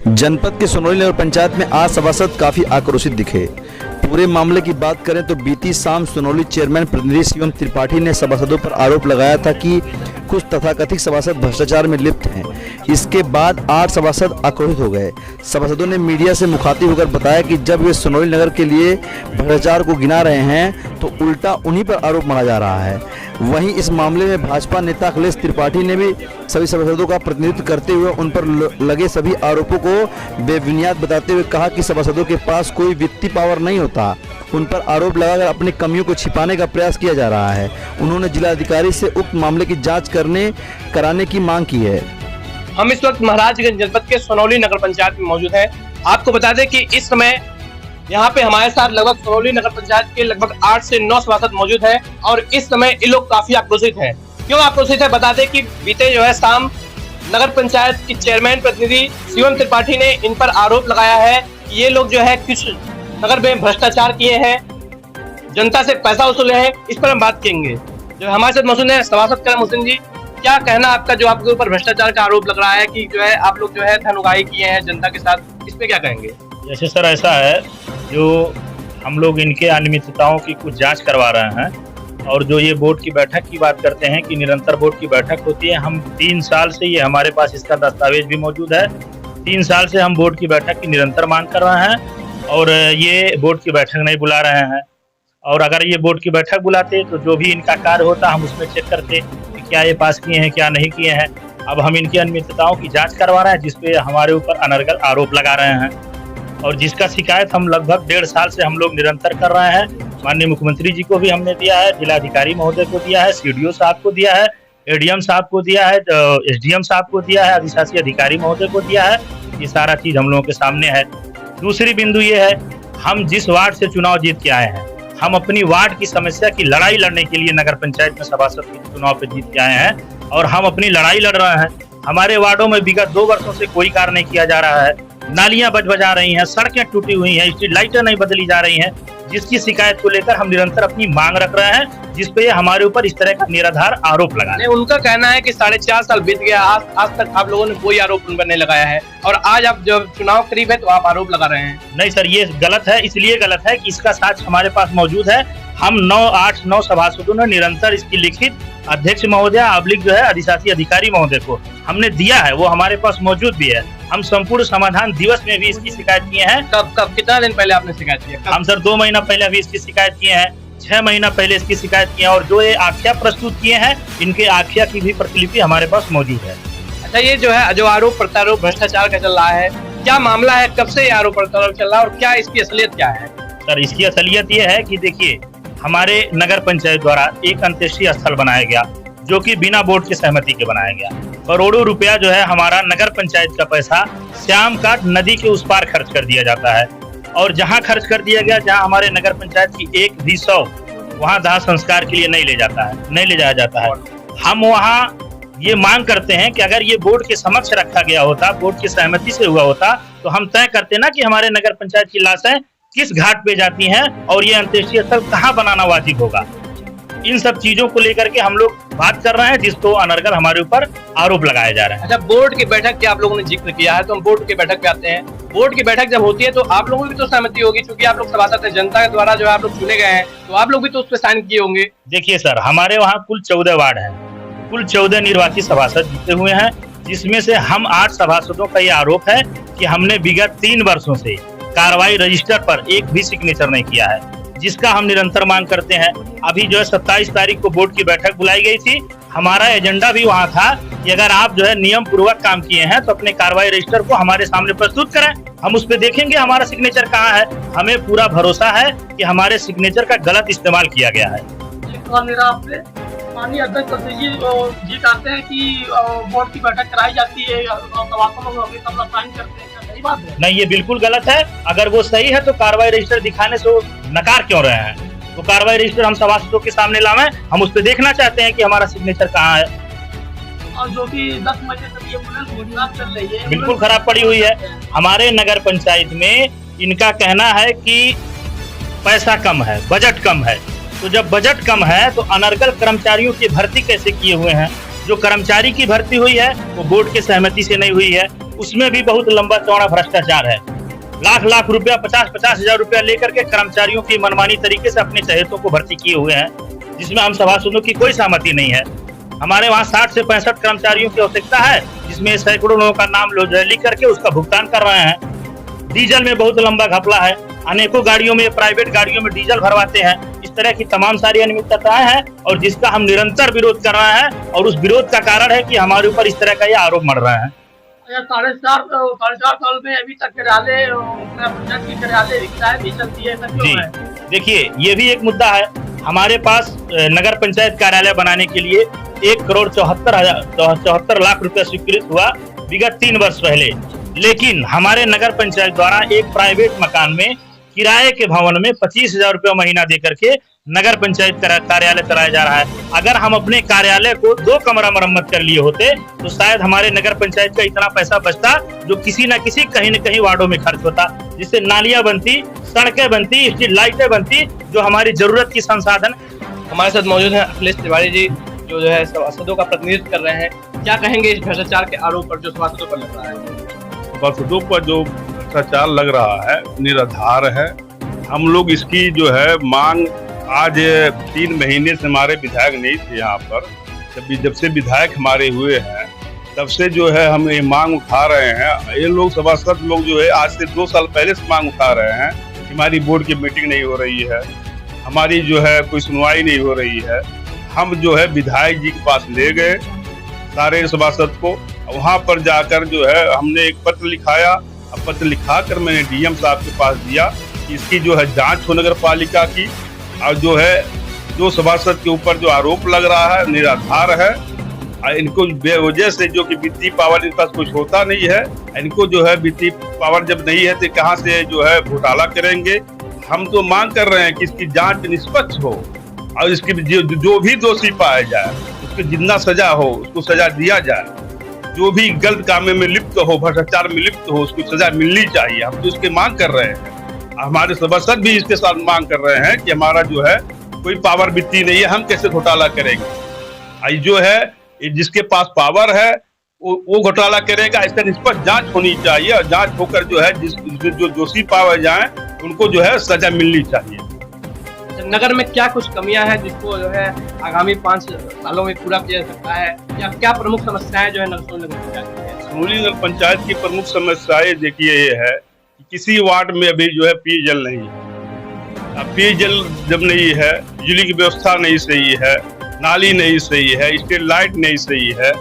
जनपद के सोनौली नगर पंचायत में आज सभासद काफी आक्रोशित दिखे। पूरे मामले की बात करें तो बीती शाम सोनौली चेयरमैन प्रतिनिधि शिवम त्रिपाठी ने सभासदों पर आरोप लगाया था कि कुछ तथाकथित सभासद भ्रष्टाचार में लिप्त हैं। इसके बाद 8 सभासद आक्रोशित हो गए। सभासदों ने मीडिया से मुखातिब होकर बताया कि जब वे सोनौली नगर के लिए भ्रष्टाचार को गिना रहे हैं तो उल्टा उन्हीं पर आरोप मढ़ा जा रहा है। वहीं इस मामले में भाजपा नेता अखिलेश त्रिपाठी ने भी सभी सभासदों का प्रतिनिधित्व करते हुए उन पर लगे सभी आरोपों को बेबुनियाद बताते हुए कहा कि सभासदों के पास कोई वित्तीय पावर नहीं होता। उन पर आरोप लगाकर अपनी कमियों को छिपाने का प्रयास किया जा रहा है। उन्होंने जिलाधिकारी से उक्त मामले की जांच कराने की मांग की है। हम इस वक्त महाराजगंज जनपद के सोनौली नगर पंचायत में मौजूद हैं। आपको बता दें कि इस समय यहाँ पे हमारे साथ लगभग सोनौली नगर पंचायत के लगभग 8 से 9 सभासद मौजूद हैं और इस समय ये लोग काफी आक्रोशित हैं। क्यों आक्रोशित है बता दें कि बीते शाम नगर पंचायत की चेयरमैन प्रतिनिधि शिवम त्रिपाठी ने इन पर आरोप लगाया है कि ये लोग कुछ नगर में भ्रष्टाचार किए हैं, जनता से पैसा वसूले हैं। इस पर हम बात करेंगे। जो हमारे साथ मौजूद है सभासद करम हुसैन जी, क्या कहना आपका जो आपके ऊपर भ्रष्टाचार का आरोप लग रहा है कि आप लोग धन उगाही किए हैं जनता के साथ, इस पे क्या कहेंगे? जैसे सर ऐसा है, जो हम लोग इनके अनियमितताओं की कुछ जांच करवा रहे हैं और जो ये बोर्ड की बैठक की बात करते हैं कि निरंतर बोर्ड की बैठक होती है। हम 3 साल से ये हमारे पास इसका दस्तावेज भी मौजूद है। 3 साल से हम बोर्ड की बैठक की निरंतर मांग कर रहे हैं और ये बोर्ड की बैठक नहीं बुला रहे हैं। और अगर ये बोर्ड की बैठक बुलाते तो जो भी इनका कार्य होता हम उसमें चेक करते कि क्या ये पास किए हैं क्या नहीं किए हैं। अब हम इनकी अनियमितताओं की जाँच करवा रहे हैं जिसपे हमारे ऊपर अनर्गल आरोप लगा रहे हैं और जिसका शिकायत हम लगभग 1.5 साल से हम लोग निरंतर कर रहे हैं। माननीय मुख्यमंत्री जी को भी हमने दिया है, जिलाधिकारी महोदय को दिया है, सीडीओ साहब को दिया है, एडीएम साहब को दिया है, एसडीएम साहब को दिया है, अधिशासी अधिकारी महोदय को दिया है। ये सारा चीज हम लोगों के सामने है। दूसरी बिंदु ये है, हम जिस वार्ड से चुनाव जीत के आए हैं, हम अपनी वार्ड की समस्या की लड़ाई लड़ने के लिए नगर पंचायत में सभासद के चुनाव पे जीत के आए हैं और हम अपनी लड़ाई लड़ रहे हैं। हमारे वार्डों में विगत 2 वर्षों से कोई कार्य नहीं किया जा रहा है। नालियां बजा रही हैं, सड़कें टूटी हुई हैं, स्ट्रीट लाइटें नहीं बदली जा रही हैं, जिसकी शिकायत को लेकर हम निरंतर अपनी मांग रख रहे हैं, जिसपे हमारे ऊपर इस तरह का निराधार आरोप लगा है। उनका कहना है कि 4.5 साल बीत गया, आज तक आप लोगों ने कोई आरोप उन पर नहीं लगाया है और आज आप जब चुनाव करीब है तो आप आरोप लगा रहे हैं। नहीं सर, ये गलत है। इसलिए गलत है कि इसका साक्ष्य हमारे पास मौजूद है। हम 9 सभासदों ने निरंतर इसकी लिखित अध्यक्ष महोदय अधिशासी अधिकारी महोदय को हमने दिया है, वो हमारे पास मौजूद भी है। हम संपूर्ण समाधान दिवस में भी इसकी शिकायत किए हैं। कब कितना दिन पहले आपने शिकायत किया? हम सर 2 महीना पहले भी इसकी शिकायत किए हैं, 6 महीना पहले इसकी शिकायत किए हैं और जो ये आख्या प्रस्तुत किए हैं, इनके आख्या की भी प्रतिलिपि हमारे पास मौजूद है। अच्छा, ये जो आरोप प्रत्यारोप भ्रष्टाचार का चल रहा है, क्या मामला है, कब से ये आरोप प्रत्यारोप चल रहा है और क्या इसकी असलियत क्या है? सर, इसकी असलियत ये है कि देखिए, हमारे नगर पंचायत द्वारा एक अंत्येष्टि स्थल बनाया गया जो कि बिना बोर्ड की सहमति के बनाया गया। करोड़ों रुपया हमारा नगर पंचायत का पैसा श्याम घाट नदी के उस पार खर्च कर दिया जाता है और जहां खर्च कर दिया गया, जहां हमारे नगर पंचायत की एक भी शव वहां दाह संस्कार के लिए नहीं ले जाया जाता है। हम वहां ये मांग करते हैं कि अगर ये बोर्ड के समक्ष रखा गया होता, बोर्ड की सहमति से हुआ होता, तो हम तय करते ना कि हमारे नगर पंचायत की लाशें किस घाट पे जाती हैं और ये अंत्येष्टि स्थल कहाँ बनाना वाजिब होगा। इन सब चीजों को लेकर के हम लोग बात कर रहे हैं, जिसको अनर्गल हमारे ऊपर आरोप लगाए जा रहे हैं। अच्छा, बोर्ड की बैठक की आप लोगों ने जिक्र किया है, तो हम बोर्ड की बैठक पे आते हैं। बोर्ड की बैठक जब होती है तो आप लोगों की भी तो सहमति होगी, क्योंकि आप लोग सभासद हैं, जनता के द्वारा आप लोग चुने गए हैं, तो आप लोग भी तो उस पर साइन किए होंगे। देखिए सर, हमारे वहाँ कुल 14 वार्ड है, कुल 14 निर्वाचित सभासद जीते हुए हैं, जिसमें से हम 8 सभासदों का ये आरोप है कि हमने विगत 3 वर्षों से कार्रवाई रजिस्टर पर एक भी सिग्नेचर नहीं किया है, जिसका हम निरंतर मांग करते हैं। अभी 27 तारीख को बोर्ड की बैठक बुलाई गई थी। हमारा एजेंडा भी वहाँ था कि अगर आप नियम पूर्वक काम किए हैं तो अपने कार्रवाई रजिस्टर को हमारे सामने प्रस्तुत करें, हम उस पर देखेंगे हमारा सिग्नेचर कहाँ है। हमें पूरा भरोसा है कि हमारे सिग्नेचर का गलत इस्तेमाल किया गया है। माननीय अध्यक्ष जी कहते हैं कि बोर्ड की बैठक कराई जाती है, नहीं, ये बिल्कुल गलत है। अगर वो सही है तो कार्रवाई रजिस्टर दिखाने से वो नकार क्यों रहे हैं? वो कार्रवाई रजिस्टर हम सभासदों के सामने लावें, हम उस पर देखना चाहते हैं कि हमारा सिग्नेचर कहाँ है। और जो कि 10 महीने तक ये खराब चल रही है, बिल्कुल खराब पड़ी हुई है। हमारे नगर पंचायत में इनका कहना है कि पैसा कम है, बजट कम है। तो जब बजट कम है तो अनर्गल कर्मचारियों की भर्ती कैसे किए हुए हैं? जो कर्मचारी की भर्ती हुई है वो बोर्ड की सहमति से नहीं हुई है। उसमें भी बहुत लंबा चौड़ा भ्रष्टाचार है। लाख लाख रुपया, 50-50 हजार रुपया लेकर के कर्मचारियों की मनमानी तरीके से अपने चहेतों को भर्ती किए हुए हैं, जिसमें हम सभासदों की कोई सहमति नहीं है। हमारे वहाँ 60 से 65 कर्मचारियों की आवश्यकता है, जिसमें सैकड़ों लोगों का नाम लिख करके उसका भुगतान कर रहे हैं। डीजल में बहुत लंबा घपला है, अनेकों गाड़ियों में, प्राइवेट गाड़ियों में डीजल भरवाते हैं। इस तरह की तमाम सारी अनियमितताएं हैं और जिसका हम निरंतर विरोध कर रहे हैं, और उस विरोध का कारण है कि हमारे ऊपर इस तरह का ये आरोप मढ़ रहे हैं। 4.5 साल में अभी तक कार्यालय रिक्शाएं नहीं चलती है, क्यों है? देखिए, ये भी एक मुद्दा है। हमारे पास नगर पंचायत कार्यालय बनाने के लिए 1,74,74 लाख रुपया स्वीकृत हुआ विगत 3 वर्ष पहले, लेकिन हमारे नगर पंचायत द्वारा एक प्राइवेट मकान में किराए के भवन में 25,000 रुपया महीना दे करके नगर पंचायत कार्यालय चलाया जा रहा है। अगर हम अपने कार्यालय को 2 कमरा मरम्मत कर लिए होते तो शायद हमारे नगर पंचायत का इतना पैसा बचता, जो किसी न किसी कहीं न कहीं वार्डों में खर्च होता, जिससे नालियां बनती, सड़कें बनती, स्ट्रीट लाइटें बनती, जो हमारी जरूरत की संसाधन। हमारे साथ मौजूद हैं अखिलेश तिवारी जी, जो है सभासदों का प्रतिनिधित्व कर रहे हैं। क्या कहेंगे इस भ्रष्टाचार के आरोप पर जो सभासदों पर लग रहा है? सभासदों पर जो भ्रष्टाचार लग रहा है निराधार है। हम लोग इसकी जो है मांग आज 3 महीने से हमारे विधायक नहीं थे यहाँ पर, जब से विधायक हमारे हुए हैं तब से जो है हम ये मांग उठा रहे हैं। ये लोग सभासद लोग जो है आज से 2 साल पहले से मांग उठा रहे हैं कि हमारी बोर्ड की मीटिंग नहीं हो रही है, हमारी जो है कोई सुनवाई नहीं हो रही है। हम जो है विधायक जी के पास ले गए सारे सभासद को, वहाँ पर जाकर जो है हमने एक पत्र लिखाया। पत्र लिखा कर मैंने डीएम साहब के पास दिया कि इसकी जो है जांच हो नगर पालिका की, और जो है जो सभासद के ऊपर जो आरोप लग रहा है निराधार है। इनको बेवजह से जो कि वित्तीय पावर इनके पास कुछ होता नहीं है, इनको जो है वित्तीय पावर जब नहीं है तो कहाँ से जो है घोटाला करेंगे। हम तो मांग कर रहे हैं कि इसकी जांच निष्पक्ष हो और इसकी जो भी दोषी पाया जाए उसको जितना सजा हो उसको सजा दिया जाए। जो भी गलत काम में लिप्त हो, भ्रष्टाचार में लिप्त हो, उसको सजा मिलनी चाहिए। हम तो इसकी मांग कर रहे हैं, हमारे सभासद भी इसके साथ मांग कर रहे हैं कि हमारा जो है कोई पावर वित्तीय नहीं है, हम कैसे घोटाला करेंगे। जो है जिसके पास पावर है वो घोटाला करेगा, इसका निष्पक्ष जांच होनी चाहिए और जांच होकर जो है जो दोषी पाए जाए उनको जो है सजा मिलनी चाहिए। नगर में क्या कुछ कमियां हैं जिसको जो है आगामी 5 सालों में पूरा किया जा सकता है, या क्या प्रमुख समस्याएं जो है सोनौली नगर पंचायत की? सोनौली नगर पंचायत की प्रमुख समस्याएं देखिए ये है कि किसी वार्ड में अभी जो है पेयजल नहीं है। अब पेयजल जब नहीं है, बिजली की व्यवस्था नहीं सही है, नाली नहीं सही है, स्ट्रीट लाइट नहीं सही है,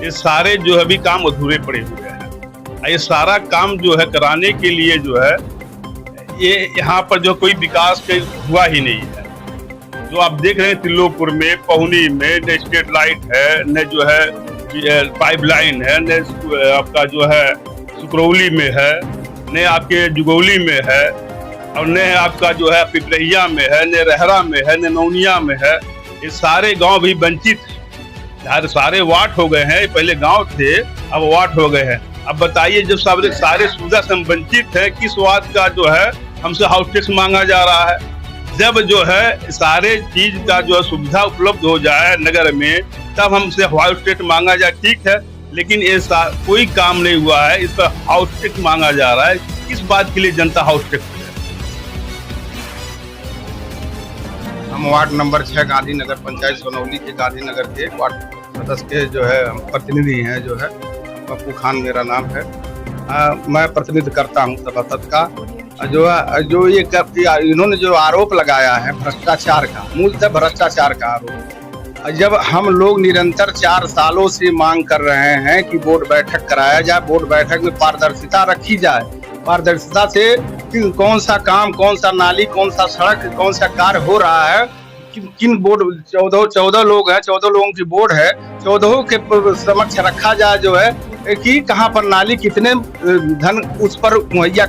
ये सारे जो है अभी काम अधूरे पड़े हुए हैं। ये सारा काम जो है कराने के लिए जो है ये यहाँ पर जो कोई विकास हुआ ही नहीं है। जो आप देख रहे हैं त्रिलोकपुर में, पहुनी में न स्ट्रीट लाइट है, न जो है पाइपलाइन है, न आपका जो है सुकरौली में है, न आपके जुगौली में है, और न आपका जो है पिपरहिया में है, न रहरा में है, न नौनिया में है। ये सारे गांव भी वंचित हैं, सारे वार्ड हो गए हैं। पहले गांव थे, अब वार्ड हो गए हैं। अब बताइए, जब सारे सुविधा से हम वंचित हैं, किस बात का जो है हमसे हाउस टैक्स मांगा जा रहा है? जब जो है सारे चीज का जो है सुविधा उपलब्ध हो जाए नगर में, तब हमसे हाउस टैक्स मांगा जाए, ठीक है। लेकिन ये कोई काम नहीं हुआ है, इस पर हाउस टैक्स मांगा जा रहा है। किस बात के लिए जनता हाउस टैक्स? हम वार्ड नंबर 6 गांधीनगर पंचायत सोनौली के गांधीनगर के वार्ड सदस्य के जो है हम प्रतिनिधि हैं। जो है पप्पू खान मेरा नाम है। मैं प्रतिनिधित्व करता हूं सभासद का। जो ये इन्होंने जो आरोप लगाया है भ्रष्टाचार का, मूलतः भ्रष्टाचार का आरोप। जब हम लोग निरंतर 4 सालों से मांग कर रहे हैं कि बोर्ड बैठक कराया जाए, बोर्ड बैठक में पारदर्शिता रखी जाए, पारदर्शिता से कौन सा काम, कौन सा नाली, कौन सा सड़क, कौन सा कार्य हो रहा है, किन बोर्ड 14 लोग हैं, 14 लोगों की बोर्ड है, 14 के समक्ष रखा जाए जो है कि कहाँ पर नाली, कितने धन उस पर मुहैया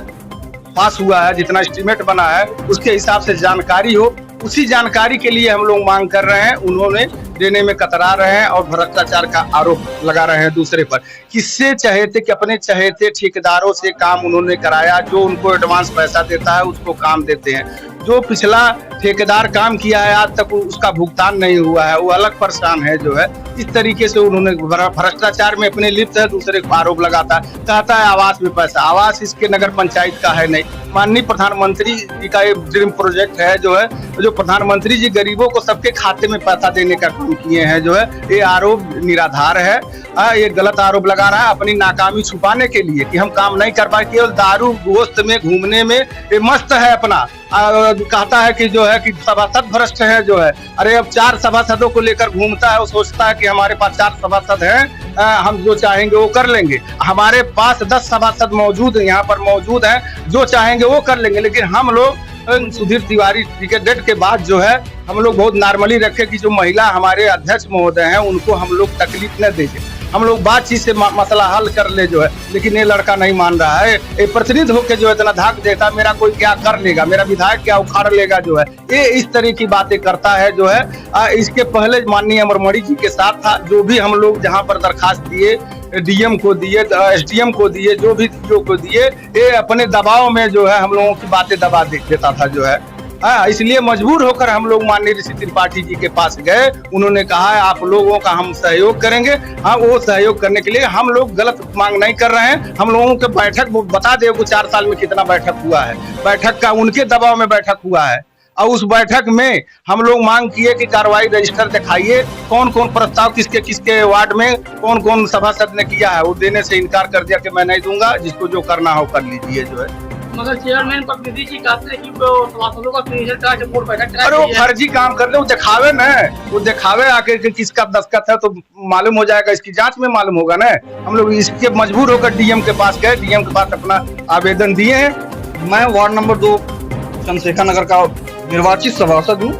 पास हुआ है, जितना एस्टीमेट बना है उसके हिसाब से जानकारी हो। उसी जानकारी के लिए हम लोग मांग कर रहे हैं, उन्होंने देने में कतरा रहे हैं और भ्रष्टाचार का आरोप लगा रहे हैं दूसरे पर। किससे चहेते कि अपने चहेते ठेकेदारों से काम उन्होंने कराया, जो उनको एडवांस पैसा देता है उसको काम देते हैं। जो पिछला ठेकेदार काम किया है आज तक उसका भुगतान नहीं हुआ है, वो अलग परेशान है जो है। इस तरीके से उन्होंने भ्रष्टाचार में अपने लिप्त है, दूसरे को आरोप लगाता है, कहता है आवास में पैसा, आवास इसके नगर पंचायत का है नहीं। माननीय प्रधानमंत्री जी का ये ड्रीम प्रोजेक्ट है जो है, जो प्रधानमंत्री जी गरीबों को सबके खाते में पैसा देने का काम किए हैं जो है, ये आरोप निराधार है। ये गलत आरोप लगा रहा है अपनी नाकामी छुपाने के लिए कि हम काम नहीं कर पाए, केवल दारू गोश्त में घूमने में ये मस्त है अपना। कहता है कि जो है कि सभासद भ्रष्ट है जो है। अरे अब 4 सभासदों को लेकर घूमता है, वो सोचता है कि हमारे पास 4 सभासद हैं, हम जो चाहेंगे वो कर लेंगे। हमारे पास 10 सभासद मौजूद यहाँ पर मौजूद हैं, जो चाहेंगे वो कर लेंगे। लेकिन हम लोग सुधीर तिवारी जी के डेट के बाद जो है हम लोग बहुत नॉर्मली रखे कि जो महिला हमारे अध्यक्ष महोदय हैं उनको हम लोग तकलीफ न देंगे, हम लोग बातचीत से मसला हल कर ले जो है। लेकिन ये लड़का नहीं मान रहा है, ये प्रतिनिधि होकर जो इतना धाक देता मेरा कोई क्या कर लेगा, मेरा विधायक क्या उखाड़ लेगा जो है, ये इस तरह की बातें करता है जो है। इसके पहले माननीय अमरमणि जी के साथ था, जो भी हम लोग जहाँ पर दरखास्त दिए, डीएम को दिए, एसडीएम को दिए, जो भी को दिए, ये अपने दबाव में जो है हम लोगों की बातें दबा देता था जो है। इसलिए मजबूर होकर हम लोग माननीय ऋषि त्रिपाठी जी के पास गए। उन्होंने कहा है आप लोगों का हम सहयोग करेंगे। हाँ, वो सहयोग करने के लिए हम लोग गलत मांग नहीं कर रहे हैं। हम लोगों के बैठक बता दे 4 साल में कितना बैठक हुआ है, बैठक का उनके दबाव में बैठक हुआ है। और उस बैठक में हम लोग मांग किए कि कार्रवाई रजिस्टर दिखाइए, कौन कौन प्रस्ताव किसके किसके वार्ड में कौन कौन सभासद ने किया है। वो देने से इनकार कर दिया कि मैं नहीं दूंगा, जिसको जो करना हो कर लीजिए जो है। मगर चेयरमैन प्रतिनिधि जी कहते हैं कि वो सभासदों का सिग्नेचर करा के बोर्ड बैठक अरे वो फर्जी काम कर दे, वो दिखावे न, वो दिखावे आके कि किसका दस्तखत है तो मालूम हो जाएगा, इसकी जांच में मालूम होगा ना। हम लोग इसके मजबूर होकर डीएम के पास गए, डीएम के पास अपना आवेदन दिए हैं। मैं वार्ड नंबर 2 चंद्रशेखर नगर का निर्वाचित सभासद हूँ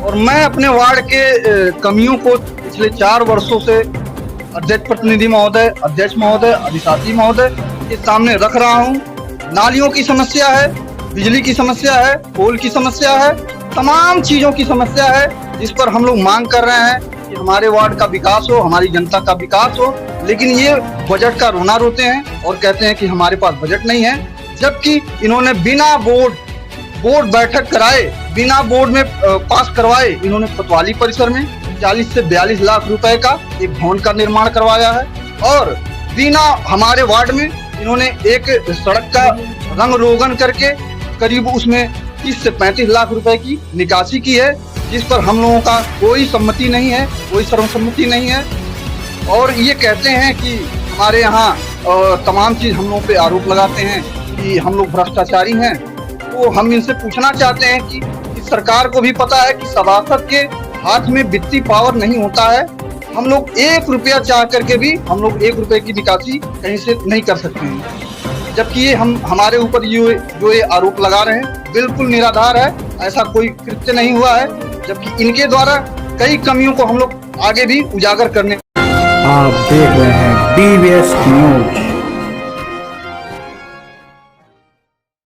और मैं अपने वार्ड के कमियों को पिछले 4 वर्षों से अध्यक्ष प्रतिनिधि महोदय, अध्यक्ष महोदय, अधिशासी महोदय के सामने रख रहा हूँ। नालियों की समस्या है, बिजली की समस्या है, पोल की समस्या है, तमाम चीजों की समस्या है, जिस पर हम लोग मांग कर रहे हैं कि हमारे वार्ड का विकास हो, हमारी जनता का विकास हो। लेकिन ये बजट का रोना रोते हैं और कहते हैं कि हमारे पास बजट नहीं है, जबकि इन्होंने बिना बोर्ड बैठक कराए, बिना बोर्ड में पास करवाए, इन्होंने कोतवाली परिसर में 40 से 42 लाख रुपए का एक भवन का निर्माण करवाया है। और बिना हमारे वार्ड में इन्होंने एक सड़क का रंग रोगन करके करीब उसमें 30 से 35 लाख रुपए की निकासी की है, जिस पर हम लोगों का कोई सम्मति नहीं है, कोई सर्वसम्मति नहीं है। और ये कहते हैं कि हमारे यहाँ तमाम चीज हम लोगों पे आरोप लगाते हैं कि हम लोग भ्रष्टाचारी हैं। तो हम इनसे पूछना चाहते हैं कि सरकार को भी पता है कि सभासद के हाथ में वित्तीय पावर नहीं होता है। हम लोग 1 रुपया चाह करके भी हम लोग 1 रुपए की निकासी कहीं से नहीं कर सकते हैं, जबकि ये हमारे ऊपर जो ये आरोप लगा रहे हैं बिल्कुल निराधार है, ऐसा कोई कृत्य नहीं हुआ है। जबकि इनके द्वारा कई कमियों को हम लोग आगे भी उजागर करने। आप देख रहे हैं DVS न्यूज।